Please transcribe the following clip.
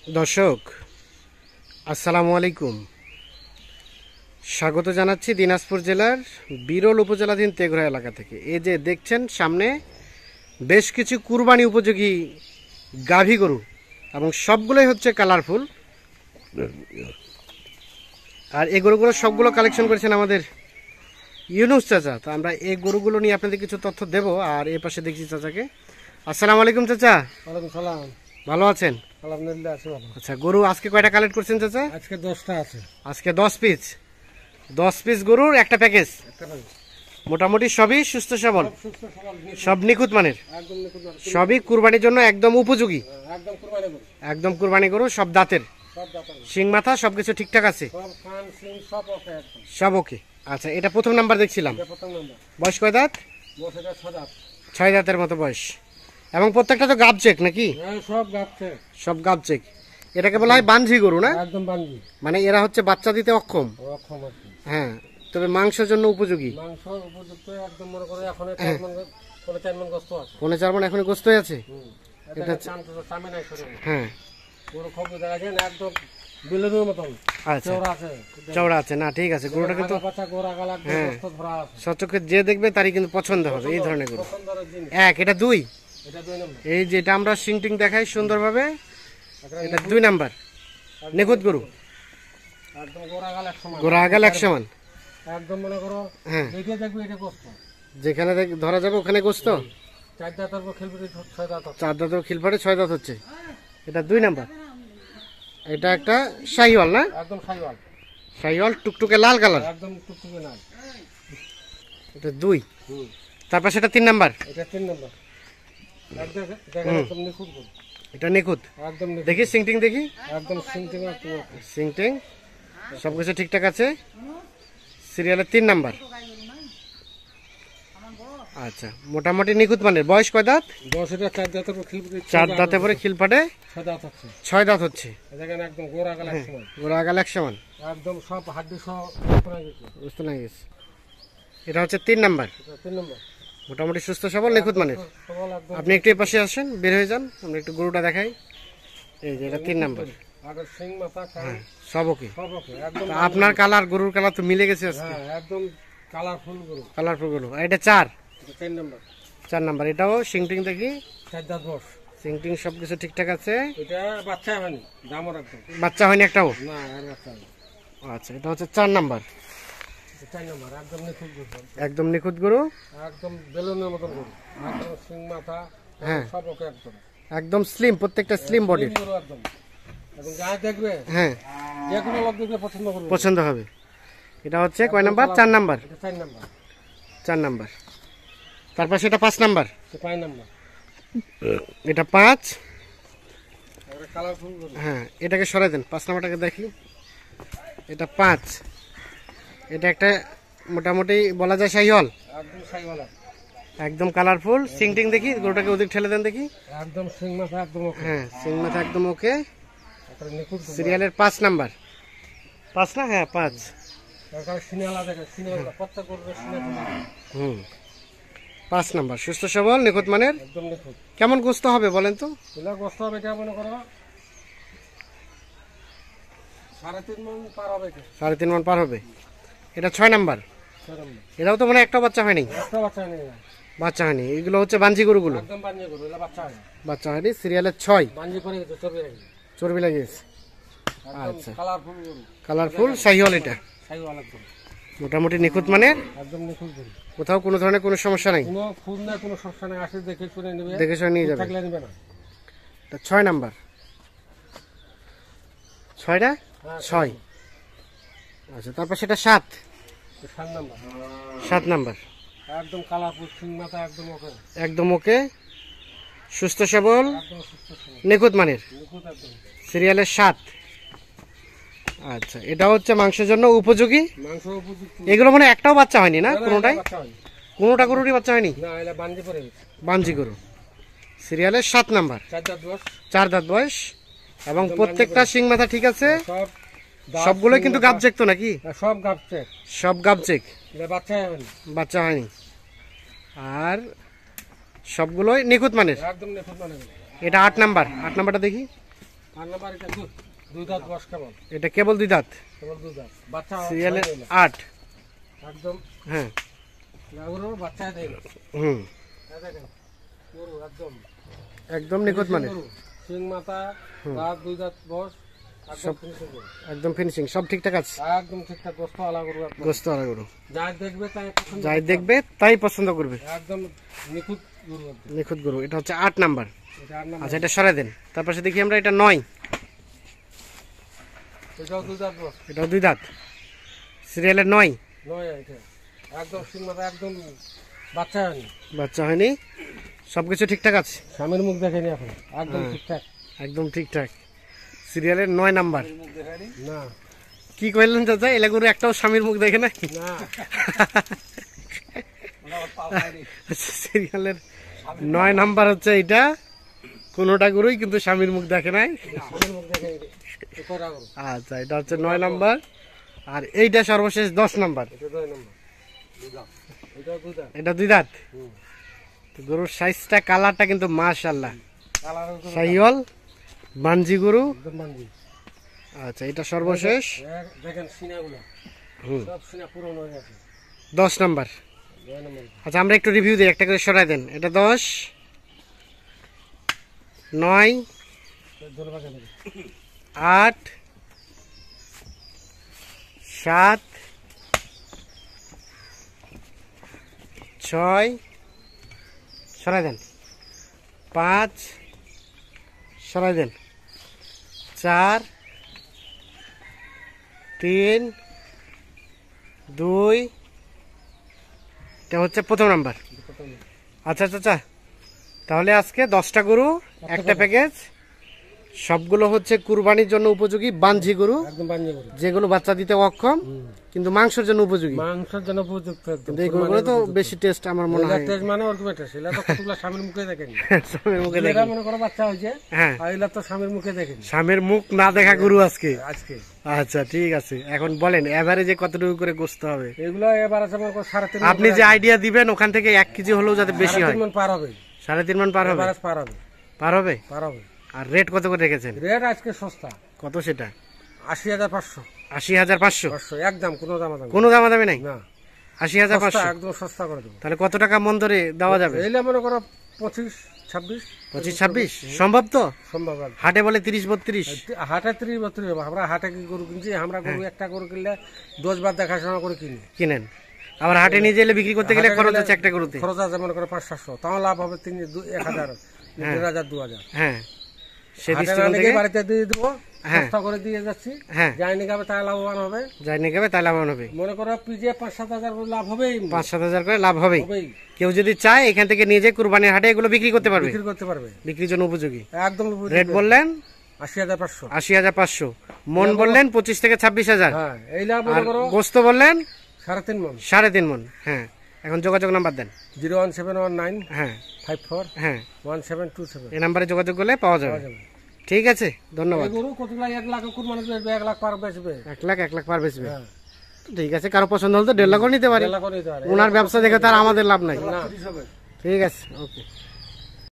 দর্শক আসসালামু আলাইকুম, স্বাগত জানাচ্ছি দিনাজপুর জেলার বিরল উপজেলাধীন তেঘরা এলাকা থেকে। এই যে দেখছেন সামনে বেশ কিছু কুরবানি উপযোগী গাভী গরু এবং সবগুলোই হচ্ছে কালারফুল। আর এই গরুগুলো সবগুলো কালেকশন করেছেন আমাদের ইউনুস চাচা। তো আমরা এই গরুগুলো নিয়ে আপনাদের কিছু তথ্য দেব। আর এ পাশে দেখছি চাচাকে। আসসালামু আলাইকুম চাচা। ওয়ালাইকুম সালাম। ভালো আছেন? আলহামদুলিল্লাহ আছি ভালো। আচ্ছা, গরু আজকে কয়টা কালেক্ট করছেন চাচা? আজকে 10টা আছে। আজকে 10 পিস গরুর একটা প্যাকেজ। মোটামুটি সবই সুস্থ সবল, সব নিখুঁত মানের, একদম নিখুঁত মানের, সবই কুরবানির জন্য একদম উপযোগী, একদম কুরবানি গরু, একদম কুরবানি গরু। সব দাঁতের, সব দাঁতের, শিং মাথা সবকিছু ঠিকঠাক আছে, সব কান সিং সব ওকে একদম। সব ওকে। আচ্ছা, এটা প্রথম নাম্বার দেখছিলাম। এটা প্রথম নাম্বার। বয়স কয় দাঁত? বয়স এটা 6 দাঁত। 6 দাঁতের মতো বয়স। এবং প্রত্যেকটা তো গাব চেক নাকি? হ্যাঁ সব গাবছে, সব গাব চেক। এটাকে বলা হয় বানঝি গরু না? একদম বানজি। মানে এরা হচ্ছে বাচ্চা দিতে অক্ষম। অক্ষম আছে। হ্যাঁ, তবে মাংসের জন্য উপযোগী। মাংস উপযুক্ত একদম, মনে করে এখন 4 মণ, 4 মণ গোস্ত আছে। 4.5 মণ এখন গোস্ত হয়ে আছে। এটা চান্ত চামে নাই সরে। হ্যাঁ, পুরো খবর দেখা যায় না, একদম বিলের মতন। আচ্ছা, চওড়া আছে, চওড়া আছে না? ঠিক আছে, গরুটা কিন্তু বাচ্চা গোরা গাল একদম গোস্ত ধরা আছে। সচক্ষে যে দেখবে তারই কিন্তু পছন্দ হবে এই ধরনের গরু। পছন্দের জিনিস। এক, এটা 2। এটা 2 নম্বর। এই যেটা আমরা সিংটিং দেখাই সুন্দরভাবে, এটা 2 নাম্বার নিখুঁত গরু। একদম গোরা গাল 100 মান। গোড়া আগাল 100 মান। একদম মনে করো, হ্যাঁ, দেখে দেখবে এটা গোস্ত। যেখানে ধরা যাবে ওখানে গোস্ত। 4 দাঁতের উপর খেলবে, 6 দাঁত আছে। 4 দাঁতের খিলফাটে 6 দাঁত হচ্ছে। এটা 2 নাম্বার। এটা একটা শাহিওয়াল না? একদম সাইওয়াল, শাহিওয়াল টুকটুকে লাল কালার। একদম টুকটুকে না। এটা 2। তারপর সেটা 3 নাম্বার। এটা 3 নম্বর। একদম দেখেন, একদম নিখুঁত গরু, এটা নিখুঁত। একদম নিখুঁত। দেখি সিংটিং দেখি। একদম সিংটিং আছে, সিংটিং সবকিছু ঠিকঠাক আছে। সিরিয়ালের 3 নাম্বার। আচ্ছা, মোটামুটি নিখুঁত মানের। বয়স কয় দাঁত? 10 এটা 4 দাঁতের উপর খেলবে, 4 দাঁতে পরে খিলফাটে 6 দাঁত আছে। 6 দাঁত হচ্ছে। দেখেন একদম গোরা গাল 100 মান। গোড়া আগাল 100 মান। একদম সব হাড্ডি সহ করে গেছে। বুঝতে না গেছে। এটা হচ্ছে 3 নাম্বার। এটা 3 নম্বর। মোটামুটি সুস্থ সবল নিখুঁত মানের। সবল একদম। আপনি একটু এই পাশে আসেন, বের হয়ে যান, আমরা একটু গরুটা দেখাই। এই যে এটা 3 নাম্বার। আগের সিং মাথা কান সব ওকে। সব ওকে একদম। তা আপনার কালার, গরুর কালার তো মিলে গেছে আজকে। হ্যাঁ একদম কালারফুল গরু। কালারফুল গরু। আর এটা 4 এটা 4 নম্বর। 4 নাম্বার। এটাও সিংটিং দেখি। 4 দাঁত বয়স। সিংটিং সবকিছু ঠিকঠাক আছে। এটা বাচ্চা হয়নি, দামর একদম। বাচ্চা হয়নি একটাও? না আর বাচ্চা হয়নি। আচ্ছা, এটা হচ্ছে 4 নাম্বার। 4 নম্বর একদম নিখুঁত গরু, একদম নিখুঁত গরু, একদম বেলুনের মতন গরু। একদম সিং মাথা হ্যাঁ, সব ওকে একদম। একদম স্লিম, প্রত্যেকটা স্লিম বডির। গরু একদম। এবং গায়ে দেখবে, হ্যাঁ, যে কোনো লোক দেখবে পছন্দ করবে। পছন্দ হবে। এটা হচ্ছে কয় নাম্বার? 4 নাম্বার। এটা 4 নম্বর। 4 নাম্বার। তারপর সেটা 5 নাম্বার। এটা 5 নম্বর। এটা 5। এটা কালারফুল গরু। হ্যাঁ, এটাকে সরাই দেন, 5 নাম্বারটাকে দেখি। এটা 5। এটা একটা মোটামুটি বলা যায় শাহিওয়াল, একদম সাইওয়ালা, একদম কালারফুল। সিংটিং দেখি, গরুটাকে ওদিক ঠেলে দেন দেখি। একদম সিং মাথা একদম ওকে। হ্যাঁ, সিং মাথা একদম ওকে। এটা নিখুঁত গরু। সিরিয়ালের 5 নাম্বার। 5 না? হ্যাঁ 5। এখানে সিনালা দেখে, সিনালা প্রত্যেক গরুর সিনালা 5 নাম্বার। সুস্থ সবল নিখুঁত মানের। একদম নিখুঁত। কেমন গোস্ত হবে বলেন তো? এগুলা গোস্ত হবে, এটা মনে করো 3.5 মণ পার হবে। 3.5 মণ পার হবে। এটা 6 নাম্বার। 6 নম্বর। এটাও তো মানে একটা বাচ্চা হয়নি। একটা বাচ্চা নেই, বাচ্চা হয়নি, এগুলো হচ্ছে বাঞ্জি গরুগুলো। একদম বানিয়ে গরু, এগুলা বাচ্চা হয়। বাচ্চা হয়নি। সিরিয়ালের 6। বাঞ্জি করে গেছে, চর্বি রেখে। চর্বি লাগিয়েছে। একদম আচ্ছা, কালারফুল গরু, কালারফুল শাহিওয়াল। এটা সাইওয়ালা গরু, মোটামুটি নিখুঁত মানের। একদম নিখুঁত গরু। কোথাও কোনো ধরনের কোনো সমস্যা নাই। কোনো খুন না, কোনো সমস্যা নেই। আসে দেখে শুনে নেবে, দেখে শুনে নিয়ে যাবে। থাকলে নেবে না। এটা 6 নাম্বার। 6টা? হ্যাঁ, 6। আচ্ছা, তারপর সেটা 7। 7 নম্বর। 7 নাম্বার। একদম কালারফুল, সিং মাথা একদম ওকে। একদম ওকে, সুস্থ সবল একদম সুস্থ সবল, নিখুঁত মানের। নিখুঁত একদম। সিরিয়ালের 7। আচ্ছা, এটা হচ্ছে মাংসের জন্য উপযোগী। মাংস উপযুক্ত। এগুলো মানে একটাও বাচ্চা হয়নি না? কোনোটাই? বাচ্চা হয়নি। কোনোটা গরুরই বাচ্চা হয়নি। না, এটা বাঞ্জি পরে গেছে। বাঞ্জি গরু। সিরিয়ালের 7 নাম্বার। 4 দাঁত বয়স। 4 দাঁত বয়স। এবং প্রত্যেকটা শিং মাথা ঠিক আছে। সব সবগুলোই কিন্তু গাব চেক তো নাকি? সব গাবছে, সব গাব চেক, এটা বাচ্চা হয়নি। বাচ্চা হয়নি। আর সবগুলোই নিখুঁত মানের। একদম নিখুঁত মানে। এটা 8 নাম্বার। 8 নাম্বারটা দেখি। আর নাম্বার এটা দুই দাঁত বয়স কেবল, এটা কেবল 2 দাঁত, কেবল 2 দাঁত, বাচ্চা সিরিয়ালে হয় না। 8। একদম হ্যাঁ গরুর বাচ্চা দেয় না। হুম, এই দেখেন গরু একদম একদম নিখুঁত মানে, গরু, সিং মাথা, দাঁত 2 দাঁত বয়স, একদম ফিনিশিং গরু, একদম ফিনিশিং, সব ঠিকঠাক আছে। একদম ঠিকঠাক গোস্ত আলা গরু, একদম গোস্ত আলা গরু, যাই দেখবে তাই পছন্দ যাই দেখবে তাই পছন্দ করবে, একদম নিখুঁত গরু একদম। নিখুঁত গরু। এটা হচ্ছে 8 নাম্বার। এটা আর নাম, আচ্ছা, এটা সরাই দেন। তারপর দেখি আমরা এটা 9, এটাও 2 দাঁত বয়স, এটাও 2 দাঁত, সিরিয়ালের 9। নয় এটা একদম সিং মাথা, একদম বাচ্চা হয়নি, বাচ্চা হয়নি, সবকিছু ঠিকঠাক আছে, স্বামীর মুখ দেখেনি এখন, একদম ঠিকঠাক। একদম ঠিকঠাক, সিরিয়ালের 9 নাম্বার। না কি কইলেন চাচা, এলা গরু একটাও স্বামীর মুখ দেখে না? না সিরিয়ালের 9 নাম্বার হচ্ছে এটা, কোনোটা গরুই কিন্তু স্বামীর মুখ দেখে নাই। স্বামীর মুখ দেখেনি, করা গরু, আচ্ছা, এটা হচ্ছে 9 নাম্বার। আর এইটা সর্বশেষ 10 নাম্বার, এটা 2 নম্বর, এটা 2 দাঁত, এটা 2 দাঁত। তো গরুর সাইজটা, কালারটা কিন্তু মাশাআল্লাহ, কালার শাহিওয়াল মানজি গরু। একদম বান্ধি। আচ্ছা, এটা সর্বশেষ দেখেন সিনাগুলো হুম, সব সিনা পুরনো হয়ে গেছে, 10 নাম্বার। 9 নম্বর। আচ্ছা, আমরা একটু রিভিউ দিই, একটা করে সরাই দেন। এটা 10, 9, ধন্যবাদ। 8, 7, 6, সরাই দেন, 5, সরাই দেন, 4, 3, 2, এটা হচ্ছে প্রথম নাম্বার। আচ্ছা চাচা, তাহলে আজকে 10টা গরু, একটা প্যাকেজ, সবগুলো হচ্ছে কুরবানির জন্য উপযোগী বাঞ্জি গরু, একদম বান্ধি গরু, যেগুলো বাচ্চা দিতে অক্ষম কিন্তু মাংসের জন্য উপযোগী। মাংসের জন্য উপযুক্ত একদম। কিন্তু এই গরুগুলো তো বেশি টেস্ট আমার মনে হয়। টেস্ট মানে ওরকম টেস্ট, এলা তো কতগুলা স্বামীর মুখে দেখেনি, স্বামীর মুখে এরা দেখি, মনে করো বাচ্চা হয়েছে, হ্যাঁ, আর এলা তো স্বামীর মুখে দেখেনি স্বামীর মুখ না দেখা গরু আজকে। আজকে। আচ্ছা, ঠিক আছে, এখন বলেন এভারেজে কতটুকু করে গোস্ত হবে? এগুলো এবার আছে মনে করো 3.5 মণ, আপনি যে আইডিয়া দিবেন ওখান থেকে 1 কেজি হলেও যাতে বেশি হয়। 3.5 মণ পার হবে, 3.5 মণ পার হবে, এবার পার হবে, পার হবে। পার হবে। আর রেট কত করে রেখেছেন? রেট আজকে সস্তা, কত সেটা? 80,500, 80,500। 500 একদম, কোনো দাম দাম কোনো দামাদামি নাই, না, 80,500। সস্তা, একদম সস্তা করে দেবো। তাহলে কত টাকা মন ধরে দেওয়া যাবে? এইলে মনে করো 25-26 25-26 সম্ভব তো? সম্ভব আর হাটে বলে 30-32। হাটে 30-32 হবে। আমরা হাটে কি গরু কিনছি, আমরা গরু একটা গরু কিনলে 10 বার দেখাশোনা করে কিনি, কিনেন, আবার হাটে নিয়ে গেলে বিক্রি করতে গেলে খরচ আছে একটা গরুতে। খরচ আছে মনে করো 500-700, তাও লাভ হবে 1,000, 1,500-2,000। হ্যাঁ, সে হাটে দৃষ্টিকোণ না থেকে নিয়ে বাড়িতে দিয়ে দেবো, হ্যাঁ, সস্তা করে দিয়ে যাচ্ছি, হ্যাঁ, যাই নিয়ে যাবে তাই লাভবান হবে। যাই নিয়ে যাবে তাই লাভবান হবে। মনে করো পিজে 5-7 হাজার করে লাভ হবেই, 5-7 হাজার করে লাভ হবেই। হবেই, কেউ যদি চায় এখান থেকে নিয়ে যায় কুরবানির হাটে এগুলো বিক্রি করতে পারবে, বিক্রি করতে পারবে, বিক্রির জন্য উপযোগী। একদম রেট বললেন 80,500। 80,500, মন বললেন 25 থেকে 26,000, হ্যাঁ, এই লাভ আর মনে করো গোস্ত বললেন 3.5 মণ। 3.5 মন। হ্যাঁ, এখন যোগাযোগ নাম্বার দেন। 01719 হ্যাঁ, 54 হ্যাঁ, 1727 এই নাম্বারে যোগাযোগ করলে পাওয়া যাবে। ঠিক আছে, ধন্যবাদ। এই গরু কতগুলা 1 লাখ কুরবানি বেচবে, 1 লাখ পার বেচবে। 1 লাখ পার বেচবে। হ্যাঁ, ঠিক আছে, কারো পছন্দ হলে তো 1.5 লাখ নিতে পারে। 1 লাখ করে দিতে পারে। ওনার ব্যবসা দেখে তার আমাদের লাভ নাই। না ঠিক আছে, ওকে।